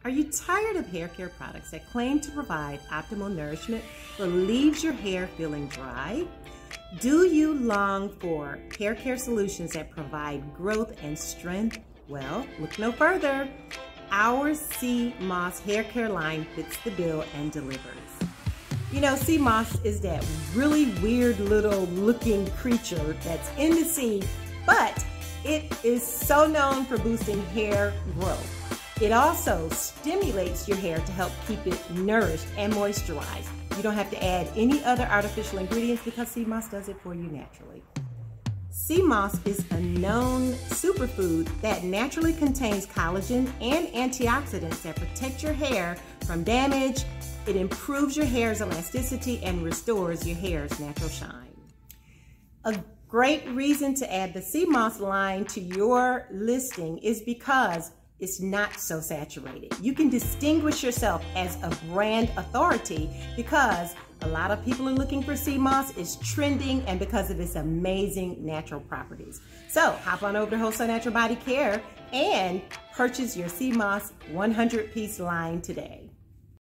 Are you tired of hair care products that claim to provide optimal nourishment but leaves your hair feeling dry? Do you long for hair care solutions that provide growth and strength? Well, look no further. Our Sea Moss hair care line fits the bill and delivers. You know, sea moss is that really weird little looking creature that's in the sea, but it is so known for boosting hair growth. It also stimulates your hair to help keep it nourished and moisturized. You don't have to add any other artificial ingredients because sea moss does it for you naturally. Sea moss is a known superfood that naturally contains collagen and antioxidants that protect your hair from damage. It improves your hair's elasticity and restores your hair's natural shine. A great reason to add the sea moss line to your listing is because it's not so saturated. You can distinguish yourself as a brand authority because a lot of people are looking for sea moss. It's trending and because of its amazing natural properties. So hop on over to Wholesale Natural Body Care and purchase your sea moss 100-piece line today.